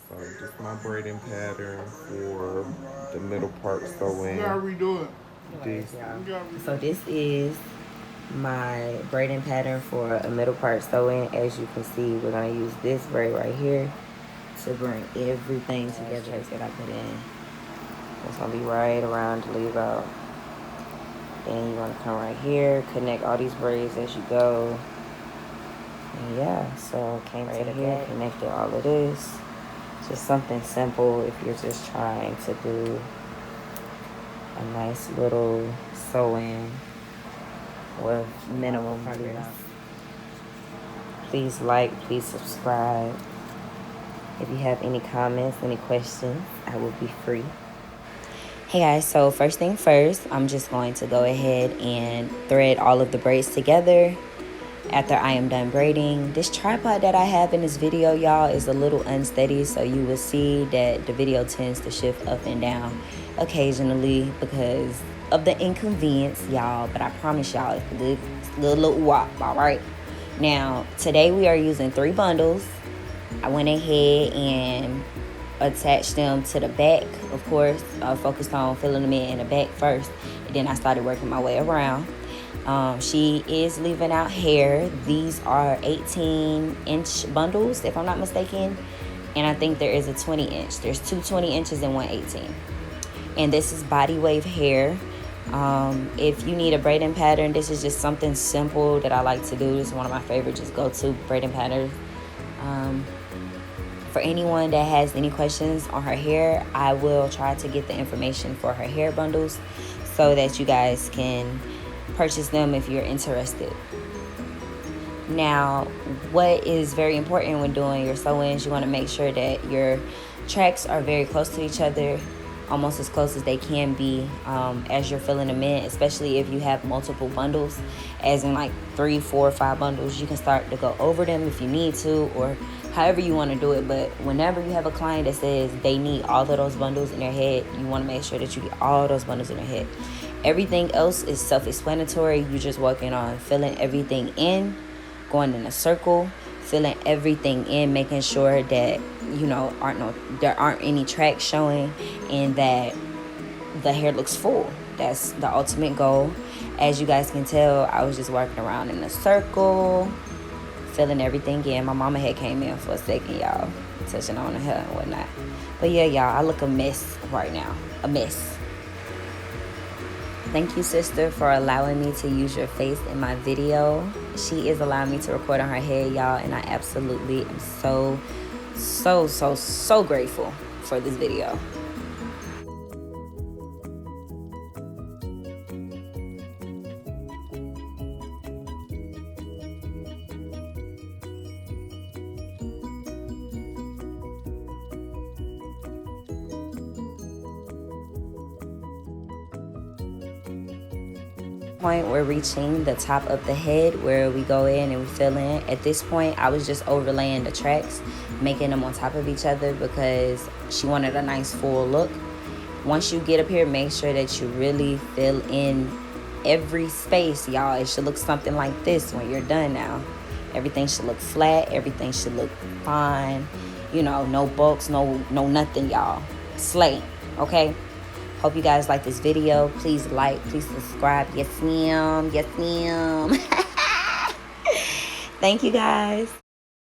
So just my braiding pattern for the middle part sewing. You gotta redo it. This. So this is my braiding pattern for a middle part sewing. As you can see, we're gonna use this braid right here to bring everything together that I put in. It's gonna be right around the leave out. Then you're gonna come right here, connect all these braids as you go. And yeah, so came right here, connected all of this. Just something simple if you're just trying to do a nice little sew-in with minimum progress. Please like, please subscribe. If you have any comments, any questions, I will be free. Hey guys, so first thing first, I'm just going to go ahead and thread all of the braids together after I am done braiding. This tripod that I have in this video, y'all, is a little unsteady, so you will see that the video tends to shift up and down occasionally because of the inconvenience, y'all, but I promise y'all it's a good little wop, all right? Now, today we are using 3 bundles. I went ahead and attached them to the back, of course. I focused on filling them in the back first, and then I started working my way around. She is leaving out hair. These are 18-inch bundles, if I'm not mistaken, and I think there is a 20-inch. There's 2 20 inches and 1 18. And this is body wave hair. If you need a braiding pattern, this is just something simple that I like to do. This is one of my favorite just go-to braiding patterns. For anyone that has any questions on her hair, I will try to get the information for her hair bundles so that you guys can purchase them if you're interested. Now, what is very important when doing your sew-ins, you want to make sure that your tracks are very close to each other, almost as close as they can be as you're filling them in, especially if you have multiple bundles, as in like 3, 4, 5 bundles. You can start to go over them if you need to, or however you want to do it. But whenever you have a client that says they need all of those bundles in their head, you want to make sure that you get all those bundles in their head. Everything else is self-explanatory. You're just working on filling everything in, going in a circle, filling everything in, making sure that there aren't any tracks showing and that the hair looks full. That's the ultimate goal. As you guys can tell, I was just working around in a circle, filling everything in. My mama had came in for a second, y'all, touching on her and whatnot. But yeah, y'all, I look a mess right now. A mess. Thank you, sister, for allowing me to use your face in my video. She is allowing me to record on her head, y'all, and I absolutely am so grateful for this video. Point, we're reaching the top of the head where we go in and we fill in. At this point, I was just overlaying the tracks, making them on top of each other because she wanted a nice full look. Once you get up here, make sure that you really fill in every space, y'all. It should look something like this when you're done now. Everything should look flat, everything should look fine, no bulks, no nothing, y'all. Slay, okay? Hope you guys like this video. Please like, please subscribe. Yes, ma'am. Yes, ma'am. Thank you, guys.